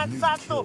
dan satu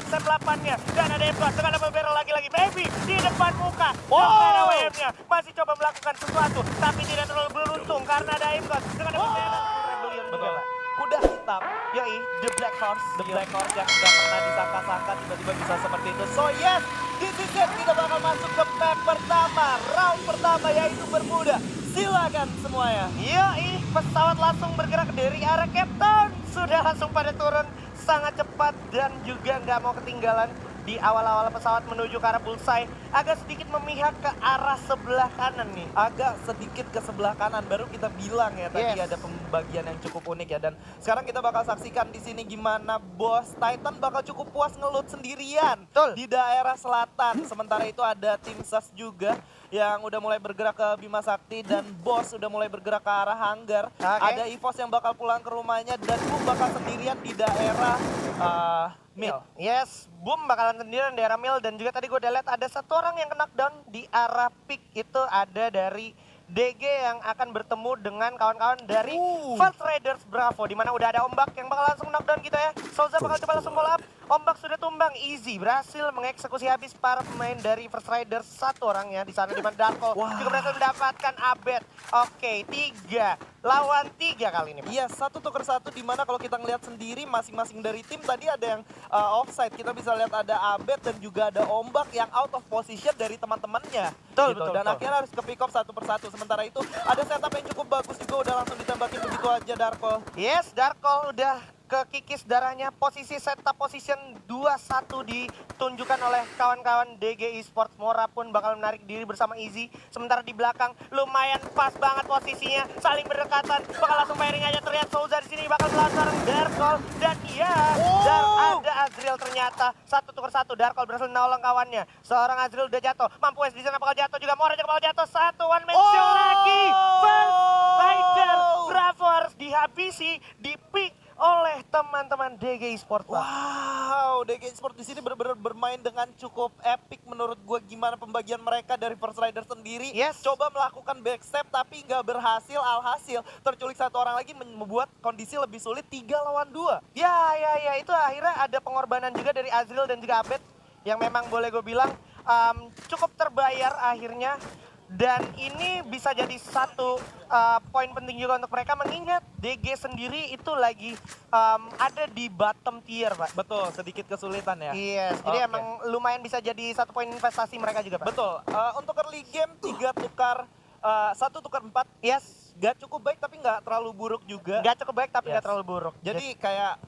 step 8-nya. Dan ada Empat dengan double barrel lagi-lagi. Baby di depan muka. Dan WM-nya masih coba melakukan sesuatu. Tapi tidak terlalu beruntung karena ada Empat dengan double barrel. Rebellion juga, Pak. Kuda hitam, Yoi, The Black Horse. The Black Horse yang nggak pernah disangka-sangka tiba-tiba bisa seperti itu. So yes, this is it. Kita bakal masuk ke map pertama, round pertama yaitu Bermuda. Silakan semuanya. Yoi, pesawat langsung bergerak dari arah Captain. Sudah langsung pada turun sangat cepat dan juga nggak mau ketinggalan. Di awal-awal pesawat menuju ke arah bullseye, agak sedikit memihak ke arah sebelah kanan nih. Agak sedikit ke sebelah kanan, baru kita bilang ya tadi Yes. ada pembagian yang cukup unik ya. Dan sekarang kita bakal saksikan di sini gimana Bos Titan bakal cukup puas ngelut sendirian Betul. di daerah selatan. Sementara itu ada tim SAS juga yang udah mulai bergerak ke Bima Sakti dan Bos udah mulai bergerak ke arah hanggar. Oke. Ada EVOS yang bakal pulang ke rumahnya dan Boom bakal sendirian di daerah mid. Yes, Boom bakalan sendirian di arah mill. Dan juga tadi gue udah lihat ada satu orang yang kena down di arah pick. Itu ada dari DG yang akan bertemu dengan kawan-kawan dari First Raiders Bravo. Dimana udah ada Ombak yang bakal langsung knockdown gitu ya. Souza bakal coba langsung follow up. Ombak sudah tumbang, easy berhasil mengeksekusi habis para pemain dari First Raiders. Satu orangnya di sana dimana Darko juga berhasil mendapatkan Abed. Oke, 3 lawan 3 kali ini, Pak. Iya, 1-1 di mana kalau kita ngelihat sendiri masing-masing dari tim tadi ada yang offside. Kita bisa lihat ada Abed dan juga ada Ombak yang out of position dari teman-temannya. Betul, Gitu. betul, Dan betul. akhirnya harus ke pick off satu persatu. Sementara itu ada setup yang cukup bagus juga udah langsung ditembakin begitu aja Darko. Yes, Darko udah kekikis darahnya. Posisi setup position 2-1 ditunjukkan oleh kawan-kawan DG Esports. Mora pun bakal menarik diri bersama Easy. Sementara di belakang lumayan pas banget posisinya, saling berdekatan. Bakal langsung firing aja, terlihat Souza di sini bakal melawan sarang Darkol. Dan iya, dan ada Azriel ternyata 1-1. Darkol berhasil nolong kawannya. Seorang Azriel udah jatuh. Mampu di sana bakal jatuh juga. Mora juga bakal jatuh. Satu one man show lagi. First Rider Bravo harus dihabisi, di pick oleh teman-teman DG Esports, Pak. Wow, DG Esports di sini benar-benar bermain dengan cukup epic menurut gue. Gimana pembagian mereka dari First Rider sendiri. Yes. Coba melakukan backstep tapi nggak berhasil. Alhasil terculik satu orang lagi membuat kondisi lebih sulit 3 lawan 2. Ya, itu akhirnya ada pengorbanan juga dari Azriel dan juga Abed yang memang boleh gue bilang cukup terbayar akhirnya. Dan ini bisa jadi satu poin penting juga untuk mereka, mengingat DG sendiri itu lagi ada di bottom tier, Pak. Betul, sedikit kesulitan ya. Yes, jadi Oke. emang lumayan bisa jadi satu poin investasi mereka juga, Pak. Betul, untuk early game 3 tukar, 1 tukar 4. Yes, Gak cukup baik tapi nggak terlalu buruk juga. nggak cukup baik tapi nggak Yes. terlalu buruk. Jadi kayak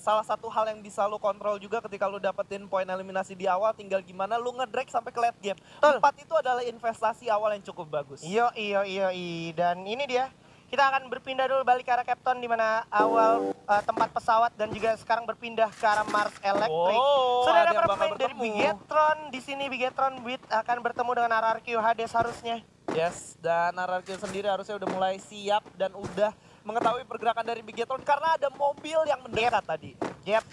salah satu hal yang bisa lu kontrol juga ketika lu dapetin poin eliminasi di awal, tinggal gimana lu nge-drag sampai ke late game. Betul. 4 itu adalah investasi awal yang cukup bagus. Yoi. Dan ini dia, kita akan berpindah dulu balik ke arah Captain di mana awal tempat pesawat dan juga sekarang berpindah ke arah Mars Electric. Oh, Sudah ada ada yang para bakal pemain dari bertemu. Bigetron di sini. Bigetron Beat akan bertemu dengan RRQ Hades harusnya. Yes, dan RRQ sendiri harusnya udah mulai siap dan udah mengetahui pergerakan dari Bigetron karena ada mobil yang mendekat tadi. Yap.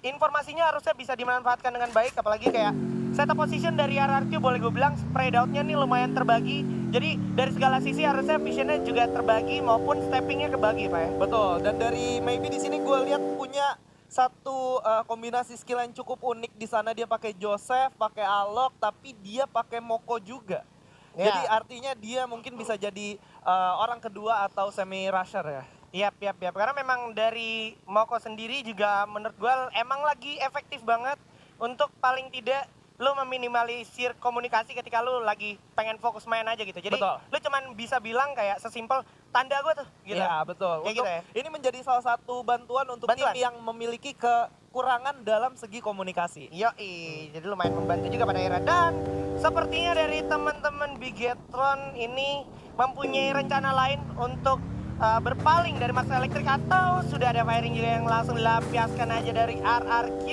Informasinya harusnya bisa dimanfaatkan dengan baik, apalagi kayak setup position dari RRQ boleh gue bilang spread out-nya nih lumayan terbagi. Jadi dari segala sisi harusnya visionnya juga terbagi maupun steppingnya kebagi, Pak ya. Betul, dan dari maybe di sini gue lihat punya satu kombinasi skill yang cukup unik di sana. Dia pakai Joseph, pakai Alok, tapi dia pakai Moko juga. Ya. Jadi artinya dia mungkin bisa jadi orang kedua atau semi rusher ya. Yap. Karena memang dari Moko sendiri juga menurut gue emang lagi efektif banget untuk paling tidak lu meminimalisir komunikasi ketika lu lagi pengen fokus main aja gitu. Jadi Betul. lu cuman bisa bilang kayak sesimpel tanda gue tuh gitu. Iya betul. Kayak Untuk, gitu ya. Ini menjadi salah satu bantuan untuk Bantuan. tim yang memiliki kekurangan dalam segi komunikasi. Yoi, jadi lumayan membantu juga pada era. Dan sepertinya dari teman-teman Bigetron ini mempunyai rencana lain untuk berpaling dari Mars Electric, atau sudah ada firing juga yang langsung dilampiaskan aja dari RRQ.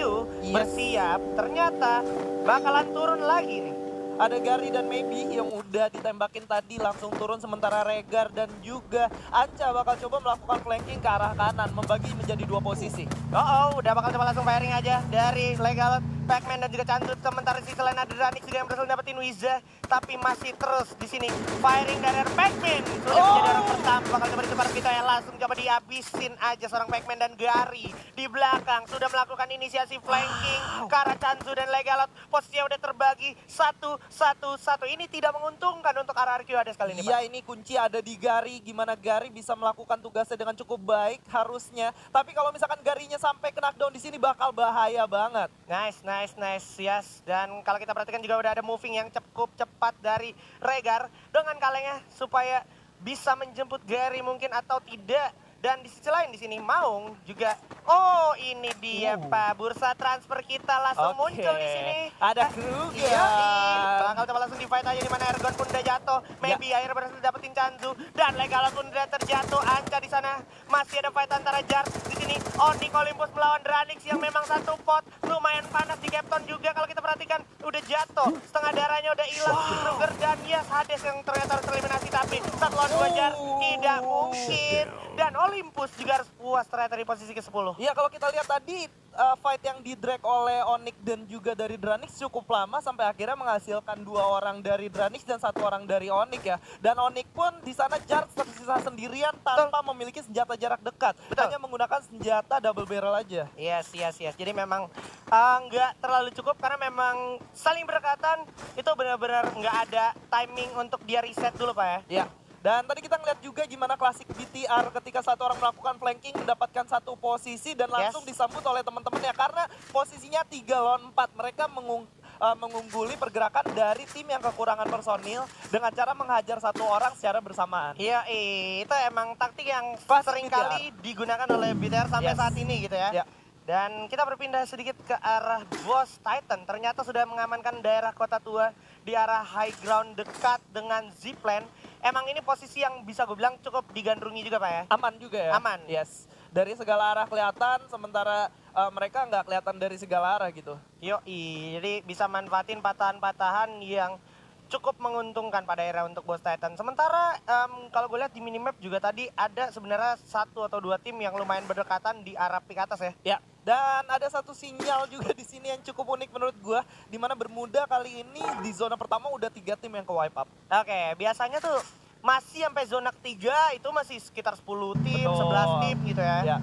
Yes. Bersiap, ternyata bakalan turun lagi nih. Ada Gary dan Maybe yang udah ditembakin tadi langsung turun, sementara Regar dan juga Anca bakal coba melakukan flanking ke arah kanan, membagi menjadi 2 posisi. Udah bakal coba langsung firing aja dari Legal Pac-Man dan juga Chandu. Sementara di sisi lain ada Ranix juga yang berhasil dapetin Wiza, tapi masih terus di sini firing dari Pac-Man. Sudah menjadi orang pertama, bakal coba ditebar kita yang langsung coba dihabisin aja seorang Pac-Man. Dan Gary di belakang sudah melakukan inisiasi flanking ke arah Chandu dan Legalot. Posisinya udah terbagi 1-1-1. Ini tidak menguntungkan untuk arah RQ Hades kali ini, Pak. Iya, ini kunci ada di Gary. Gimana Gary bisa melakukan tugasnya dengan cukup baik harusnya. Tapi kalau misalkan Garynya sampai ke knockdown di sini bakal bahaya banget. Nice, yes. Dan kalau kita perhatikan juga udah ada moving yang cukup cepat dari Regar dengan kalengnya supaya bisa menjemput Gary mungkin atau tidak. Dan di sisi lain di sini Maung juga, oh ini dia Pak, bursa transfer kita langsung muncul di sini. Ada Kruger. Iya, bakal coba langsung di fight aja, di mana Ergon pun udah jatuh. Maybe akhirnya berhasil dapetin Chanzu dan Legalot pun udah terjatuh. Anca di sana masih ada fight antara Jar di sini. Onyx Olympus melawan Dranix yang memang satu pot, lumayan panas di Captain juga. Kalau kita perhatikan udah jatuh, setengah darahnya udah hilang. Kruger dan Yes Hades yang ternyata harus eliminasi, tapi satu lawan dua Jar tidak mungkin. Dan Olympus juga harus puas ternyata di posisi ke-10. Iya, kalau kita lihat tadi fight yang di-drag oleh Onyx dan juga dari Dranix cukup lama sampai akhirnya menghasilkan 2 orang dari Dranix dan 1 orang dari Onyx ya. Dan Onyx pun di sana Jar tersisa sendirian tanpa memiliki senjata jarak dekat. Hanya menggunakan senjata double barrel aja. Yes. Jadi memang nggak terlalu cukup karena memang saling berdekatan. Itu benar-benar nggak ada timing untuk dia reset dulu, Pak ya. Iya. Dan tadi kita ngeliat juga gimana klasik BTR ketika satu orang melakukan flanking mendapatkan satu posisi dan langsung disambut oleh teman-temannya karena posisinya 3 lawan 4. Mereka mengungguli pergerakan dari tim yang kekurangan personil dengan cara menghajar satu orang secara bersamaan. Iya, itu emang taktik yang sering kali digunakan oleh BTR sampai saat ini gitu ya. Dan kita berpindah sedikit ke arah Boss Titan. Ternyata sudah mengamankan daerah kota tua di arah high ground dekat dengan zipline. Emang ini posisi yang bisa gue bilang cukup digandrungi juga, Pak ya? Aman juga ya? Aman. Yes. Dari segala arah kelihatan, sementara mereka nggak kelihatan dari segala arah gitu. Jadi bisa manfaatin patahan-patahan yang cukup menguntungkan pada era untuk Boss Titan. Sementara kalau gue lihat di minimap juga tadi ada sebenarnya 1 atau 2 tim yang lumayan berdekatan di arah pik atas ya. Ya, dan ada satu sinyal juga di sini yang cukup unik menurut gua, di mana Bermuda kali ini di zona pertama udah 3 tim yang ke wipe up. Oke, biasanya tuh masih sampai zona ketiga itu masih sekitar 10 tim, 11 tim gitu ya. Ya.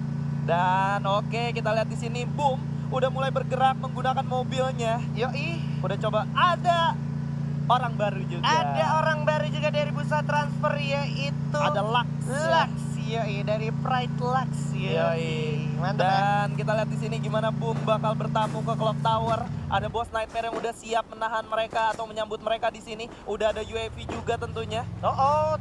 Dan oke, kita lihat di sini Boom udah mulai bergerak menggunakan mobilnya. Udah coba ada orang baru juga. Ada orang baru juga dari bursa transfer yaitu ada Lux. Dari Pride Lux Mantap. Dan kita lihat di sini gimana Boom bakal bertamu ke Clock Tower. Ada Boss Nightmare yang udah siap menahan mereka atau menyambut mereka di sini. Udah ada UAV juga tentunya.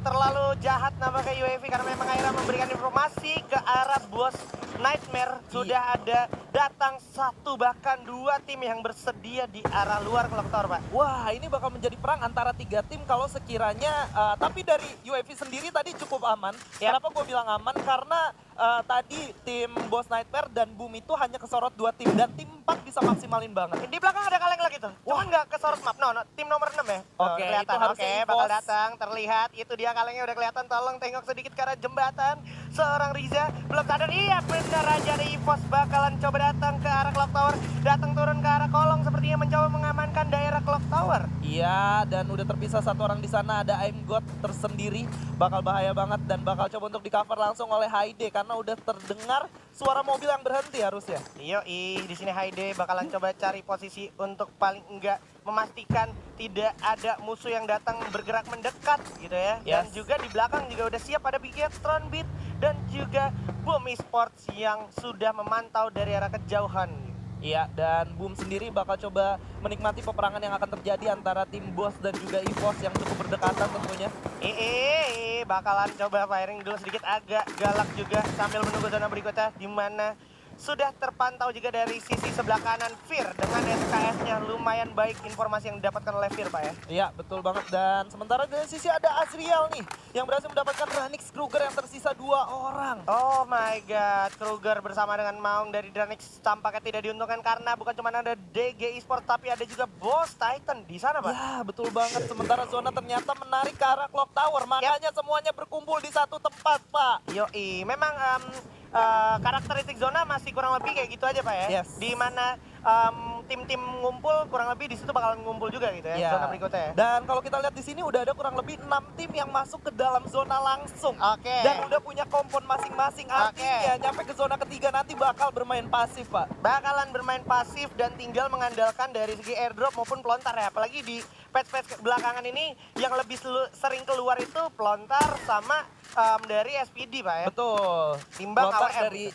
Terlalu jahat nampaknya UAV karena memang akhirnya memberikan informasi ke arah Boss Nightmare. Sudah ada datang 1 bahkan 2 tim yang bersedia di arah luar Clock Tower, Pak. Wah, ini bakal menjadi perang antara 3 tim kalau sekiranya tapi dari UAV sendiri tadi cukup aman. Kenapa gue bilang aman? Karena tadi tim Boss Nightmare dan Boom itu hanya kesorot 2 tim dan tim 4 bisa maksimalin banget. Di belakang ada kaleng lagi tuh. Cuman nggak kesorot map. Tim nomor 6 ya. Oke, kelihatan. itu harusnya bakal datang, terlihat. Itu dia kalengnya udah kelihatan. Tolong tengok sedikit ke arah jembatan. Seorang Riza belum sadar. Iya benar aja ada EVOS bakalan coba datang ke arah Clock Tower. Datang turun ke arah kolong sepertinya mencoba mengamankan daerah Clock Tower. Iya, dan udah terpisah 1 orang di sana. Ada Aim God tersendiri. Bakal bahaya banget dan bakal coba untuk di cover langsung oleh Haide karena udah terdengar suara mobil yang berhenti harusnya. Di sini Haide bakalan coba cari posisi untuk paling enggak memastikan tidak ada musuh yang datang bergerak mendekat gitu ya. Dan juga di belakang juga udah siap ada Bigetron Beat dan juga Boom Esports yang sudah memantau dari arah kejauhan. Iya, dan Boom sendiri bakal coba menikmati peperangan yang akan terjadi antara tim Boss dan juga EVOS yang cukup berdekatan tentunya. Bakalan coba firing dulu sedikit agak galak juga sambil menunggu zona berikutnya di mana sudah terpantau juga dari sisi sebelah kanan Fir dengan SKS-nya lumayan baik informasi yang didapatkan oleh Fir, Pak ya. Iya, betul banget. Dan sementara dari sisi ada Azriel nih yang berhasil mendapatkan Ranix Kruger yang tersisa 2 orang. Oh my god, Kruger bersama dengan Maung dari Dranix tampaknya tidak diuntungkan karena bukan cuma ada DG Esports tapi ada juga Boss Titan di sana, Pak. Ya, betul banget. Sementara zona ternyata menarik ke arah Clock Tower, makanya semuanya berkumpul di satu tempat, Pak. Memang karakteristik zona masih kurang lebih kayak gitu aja, Pak ya. Di mana tim-tim ngumpul kurang lebih di situ bakalan ngumpul juga gitu ya, Iya. zona berikutnya ya. Dan kalau kita lihat di sini udah ada kurang lebih 6 tim yang masuk ke dalam zona langsung. Oke. Dan udah punya kompon masing-masing. Artinya nyampe ke zona ketiga nanti bakal bermain pasif, Pak. Bakalan bermain pasif dan tinggal mengandalkan dari segi airdrop maupun pelontar ya. Apalagi di patch-patch belakangan ini yang lebih sering keluar itu pelontar sama dari SPD Pak ya. Betul. Timbang Pelontar AWM. dari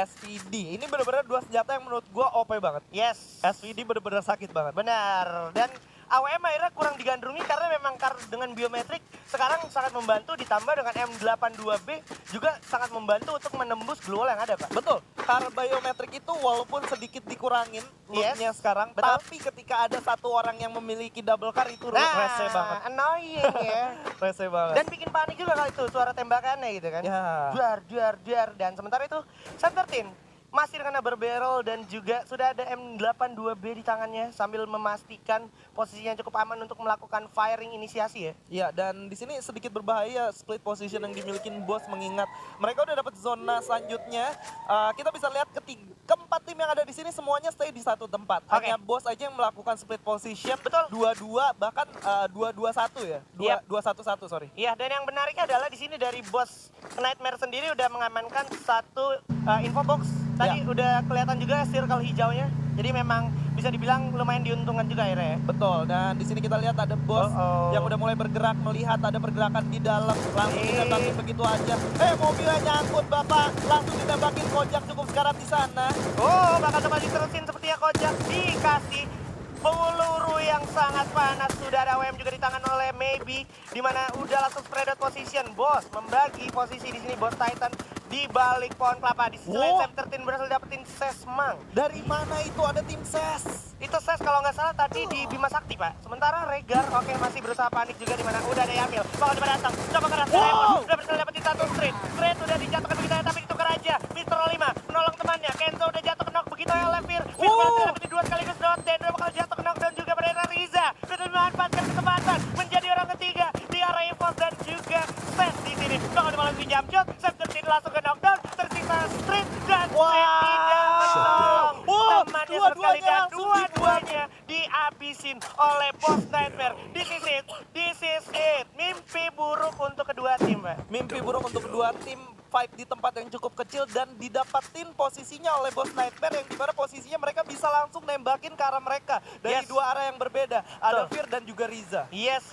SPD. Ini bener-bener dua senjata yang menurut gua OP banget. Yes. SPD bener-bener sakit banget. Benar. Dan AWM akhirnya kurang digandrungi karena memang dengan biometrik sekarang sangat membantu, ditambah dengan M82B juga sangat membantu untuk menembus glue wall yang ada Pak. Betul, karena biometrik itu walaupun sedikit dikurangin lootnya sekarang, betul. tapi ketika ada satu orang yang memiliki double car itu rese banget. Annoying ya. Rese banget. Dan bikin panik juga kali itu suara tembakannya gitu kan. Ya. Duar. Dan sementara itu Center masih dengan barrel dan juga sudah ada M82B di tangannya sambil memastikan posisinya cukup aman untuk melakukan firing inisiasi ya. Iya, dan di sini sedikit berbahaya split position yang dimiliki bos mengingat mereka udah dapat zona selanjutnya. Kita bisa lihat keempat tim yang ada di sini semuanya stay di satu tempat. Oke. Hanya bos aja yang melakukan split position. Betul. 2-2 bahkan 2-2-1 ya. Yep. 2-1-1 sorry. Iya, dan yang menarik adalah di sini dari bos Nightmare sendiri udah mengamankan satu info box. Tadi udah kelihatan juga circle hijaunya. Jadi memang bisa dibilang lumayan diuntungkan juga akhirnya ya. Betul, dan di sini kita lihat ada bos yang udah mulai bergerak, melihat ada pergerakan di dalam, langsung ditembakin begitu aja. Mobilnya nyangkut Bapak, langsung ditembakin Kojak cukup sekarat di sana. Oh, bakal coba diterusin sepertinya Kojak dikasih peluru yang sangat panas. Sudah ada WM juga di tangan oleh Maybe, dimana udah langsung spread out position. Bos membagi posisi di sini, bos Titan di balik pohon kelapa. Di sisi lain Sam 13 berhasil dapetin Sesmang. Dari mana itu ada tim SES? Itu Ses kalau nggak salah tadi di Bima Sakti Pak. Sementara Regar masih berusaha panik juga, dimana udah ada Yamil. Bakal coba datang, coba keras. Udah berhasil dapetin satu Street udah dijatuhkan begitu ya, tapi ditukar aja. Mr. 5 menolong temannya. Kenzo udah jatuh ke knock begitu ya oleh Fir. Fir berhasil dapetin dua sekaligus down. Dendro bakal jatuh ke knock down juga pada Riza. Sudah memanfaatkan kesempatan menjadi orang ketiga di arah Evos dan juga Ses di sini. Bakal dimasukin jump shot. Sam 13 langsung ke knockdown. Tersisa Street dan Street tidak menolong temannya sekali dan dua-duanya dihabisin oleh Boss Nightmare. This is it. Mimpi buruk untuk kedua tim, Pak. Mimpi buruk untuk kedua tim, fight di tempat yang cukup kecil dan didapatin posisinya oleh Boss Nightmare yang dimana posisinya mereka bisa langsung nembakin ke arah mereka dari dua arah yang berbeda. Ada Fir dan juga Riza. Yes.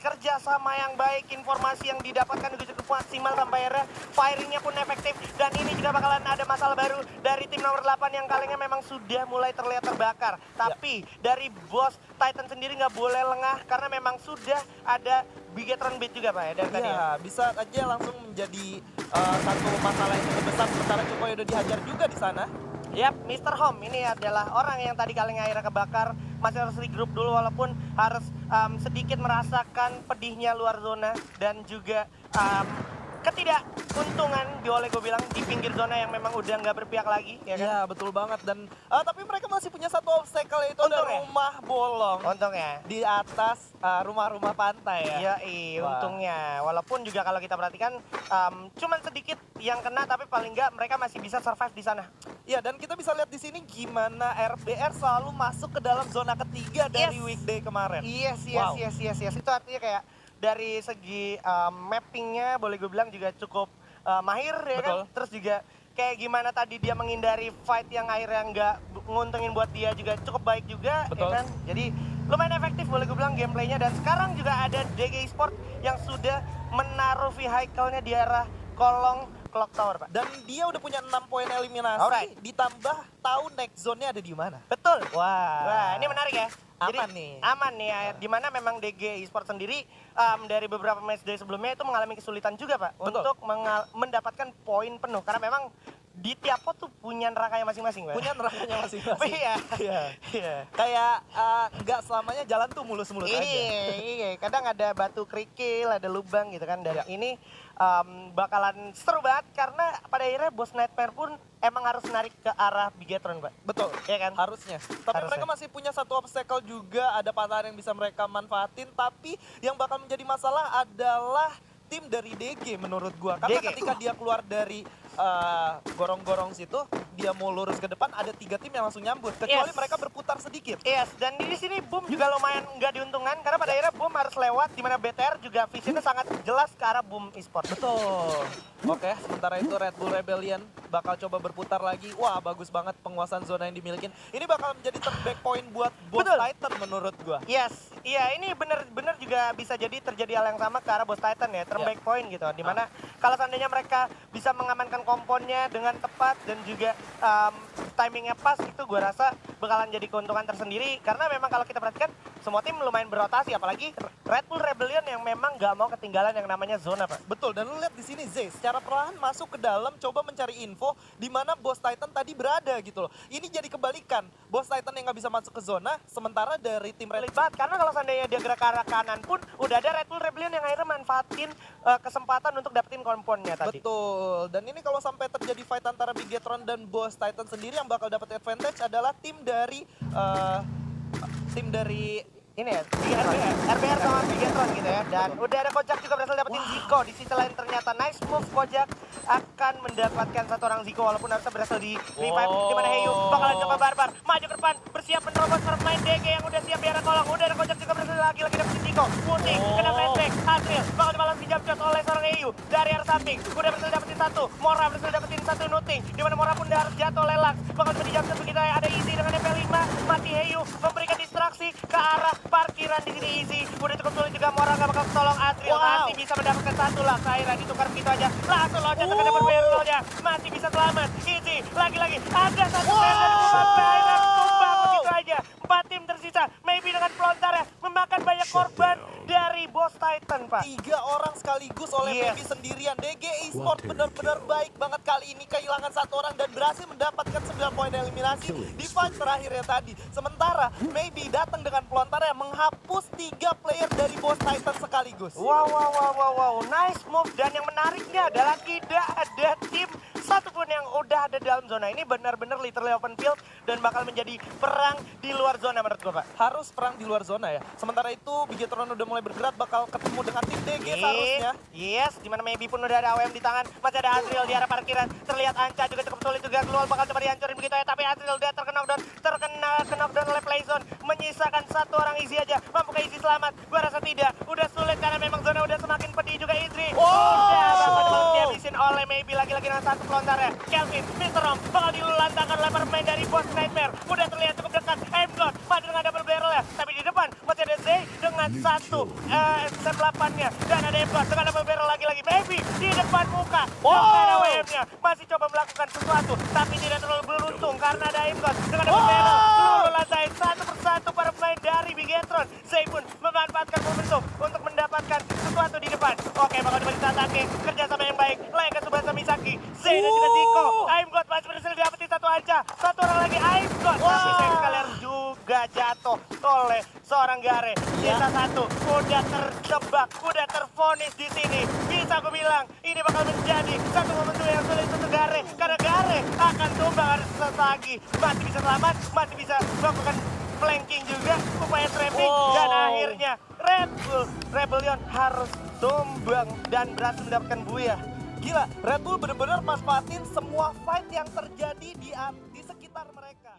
Kerja sama yang baik, informasi yang didapatkan juga cukup maksimal sampai akhirnya firingnya pun efektif. Dan ini juga bakalan ada masalah baru dari tim nomor 8 yang kalinya memang sudah mulai terlihat terbakar. Tapi dari Boss Titan sendiri nggak boleh lengah karena memang sudah ada Bigetron Beat juga Pak ya dari tadi. Iya, bisa aja langsung menjadi satu masalah yang cukup besar sementara Cukoy udah dihajar juga di sana. Yap, Mr. Home ini adalah orang yang tadi kalinya akhirnya kebakar. Masih harus regroup dulu walaupun harus sedikit merasakan pedihnya luar zona dan juga ketidakuntungan boleh gue bilang di pinggir zona yang memang udah nggak berpihak lagi ya kan? Iya betul banget dan tapi mereka masih punya satu obstacle yaitu ada Untungnya. rumah bolong Untungnya. di atas rumah-rumah pantai ya. Iya, untungnya. Walaupun juga kalau kita perhatikan cuman sedikit yang kena tapi paling nggak mereka masih bisa survive di sana. Iya dan kita bisa lihat di sini gimana RBR selalu masuk ke dalam zona ketiga dari weekday kemarin. Yes. Itu artinya kayak dari segi mappingnya boleh gue bilang juga cukup mahir ya kan. Terus juga kayak gimana tadi dia menghindari fight yang akhirnya nggak nguntungin buat dia juga cukup baik juga ya kan. Jadi lumayan efektif boleh gue bilang gameplaynya. Dan sekarang juga ada DG Esport yang sudah menaruh vehicle-nya di arah kolong Clock Tower Pak. Dan dia udah punya 6 poin eliminasi ditambah tahu next zone-nya ada di mana. Betul. Wah. Wah, ini menarik ya. Aman nih ya. Dimana memang DG Esport sendiri dari beberapa matchday sebelumnya itu mengalami kesulitan juga Pak. Untuk mendapatkan poin penuh. Karena memang di tiap pot tuh punya nerakanya masing-masing Pak. Punya nerakanya masing-masing. Iya. Kayak nggak selamanya jalan tuh mulus-mulus aja. Iya. Kadang ada batu kerikil, ada lubang gitu kan. Dan ini bakalan seru banget karena pada akhirnya Boss Nightmare pun emang harus narik ke arah Bigetron Pak. Betul. Iya kan? Harusnya. Tapi mereka masih punya satu obstacle juga, ada patahan yang bisa mereka manfaatin. Tapi yang bakal menjadi masalah adalah tim dari DG menurut gua. Karena ketika dia keluar dari gorong-gorong situ, dia mau lurus ke depan, ada 3 tim yang langsung nyambut. Kecuali Yes. mereka berputar sedikit. Yes, dan di sini Boom juga lumayan nggak diuntungkan karena pada akhirnya Boom harus lewat di mana BTR juga visionnya sangat jelas ke arah Boom Esports. Betul. Oke, sementara itu Red Bull Rebellion bakal coba berputar lagi. Wah, bagus banget penguasaan zona yang dimiliki. Ini bakal menjadi terback point buat Boss Betul. Titan menurut gua. Yes, iya ini bener-bener juga bisa jadi terjadi hal yang sama ke arah Boss Titan ya, terbaik point gitu. Dimana kalau seandainya mereka bisa mengamankan komponnya dengan tepat dan juga timingnya pas, itu gue rasa bakalan jadi keuntungan tersendiri. Karena memang kalau kita perhatikan semua tim lumayan berotasi, apalagi Red Bull Rebellion yang memang gak mau ketinggalan yang namanya zona, Pak. Betul, dan lu lihat di sini Zay, secara perlahan masuk ke dalam coba mencari info di mana Boss Titan tadi berada gitu loh. Ini jadi kebalikan. Boss Titan yang nggak bisa masuk ke zona, sementara dari tim Red Sulit banget, karena kalau seandainya dia gerak ke arah kanan pun udah ada Red Bull Rebellion yang akhirnya manfaatin kesempatan untuk dapetin komponnya tadi. Betul, dan ini kalau sampai terjadi fight antara Bigetron dan Boss Titan sendiri yang bakal dapat advantage adalah tim dari Ini ya, RBR sama Bigetron gitu ya. Dan udah ada Kojak juga berhasil dapetin Zico. Di sisi lain ternyata nice move Kojak akan mendapatkan satu orang Zico walaupun harusnya berhasil di revive. Di mana Heyu bakalan coba barbar maju ke depan, bersiap menerobos pemain DG yang udah siap di arah kolong. Udah ada Kojak juga berhasil lagi dapetin Zico. Putih kena flashback, Azril bakal dibalas dijam shot oleh seorang Heyu dari arah samping. Udah berhasil dapetin satu, Mora berhasil dapetin satu Nuting. Di mana Mora pun udah harus jatuh oleh Lux. Bakal coba dijam shot begitu ya, ada Easy dengan MP5, mati Heyu memberikan distraksi ke arah parkiran di sini Easy. Udah cukup sulit juga, Mora gak bakal tolong Azril. Masih bisa mendapatkan satu lah, Kairan ditukar begitu aja. Langsung loncat ke depan barrelnya, masih bisa selamat. Easy, lagi-lagi ada satu player dari Bumat Kairan tumbang begitu aja. 4 tim tersisa, maybe dengan pelontarnya memakan banyak korban dari Boss Titan, Pak. 3 orang sekaligus oleh Yes. Baby sendirian. DG Esports benar-benar baik banget kali ini, kehilangan 1 orang dan berhasil mendapatkan 9 poin eliminasi di fight terakhirnya tadi. Sementara Maybe datang dengan pelontarnya menghapus 3 player dari Boss Titan sekaligus. Wow, nice move. Dan yang menariknya adalah tidak ada tim satupun yang udah ada dalam zona ini. Benar-benar literally open field dan bakal menjadi perang di luar zona menurut gue, Pak. Harus perang di luar zona ya. Sementara itu Bigetron udah mulai bergerak, bakal ketemu dengan tim DG seharusnya. Yes, dimana Maybe pun udah ada AWM di tangan. Masih ada Azril di arah parkiran. Terlihat Anca juga cukup sulit juga keluar, bakal coba dihancurin begitu ya. Tapi Azril udah terkena knockdown oleh Playzone. Menyisakan 1 orang Easy aja. Mampukah Easy selamat? Gua rasa tidak. Udah sulit karena memang zona udah semakin pedih juga Easy. Udah bakal dihabisin oleh Maybe lagi-lagi dengan 1 pelontarnya. Kelvin, Mr. Rom bakal dilantangkan oleh pemain dari Boss Nightmare. Udah terlihat cukup dekat. M-God maju dengan double barrel ya. Tapi di depan masih ada Zay dengan 1 M8-nya. Dan ada M-God dengan double barrel lagi-lagi. Maybe di depan muka. Dengan AWM-nya masih coba melakukan sesuatu. Tapi tidak terlalu beruntung karena ada M-God dengan double barrel. Seluruh lantai satu persatu para pemain dari Bigetron. Zay pun memanfaatkan momentum untuk mendapatkan sesuatu di depan. Oke, bakal coba ditatake. Kerjasama yang baik. Layak ke Tsubasa Misaki. Zay dan juga Zico. I'm-God masih berhasil dapetin 1 Anca. 1 orang lagi I'm-God. Tapi sayang sekali harus juga jatuh oleh seorang Gare. Sisa 1 udah terjebak, udah tervonis di sini. Bisa aku bilang ini bakal menjadi satu momentum yang sulit untuk Gare. Karena Gare akan tumbang harus lagi. Masih bisa selamat, masih bisa melakukan flanking juga, upaya trapping, dan akhirnya Red Bull Rebellion harus tumbang dan berhasil mendapatkan buya. Gila, Red Bull benar-benar manfaatin semua fight yang terjadi di sekitar mereka.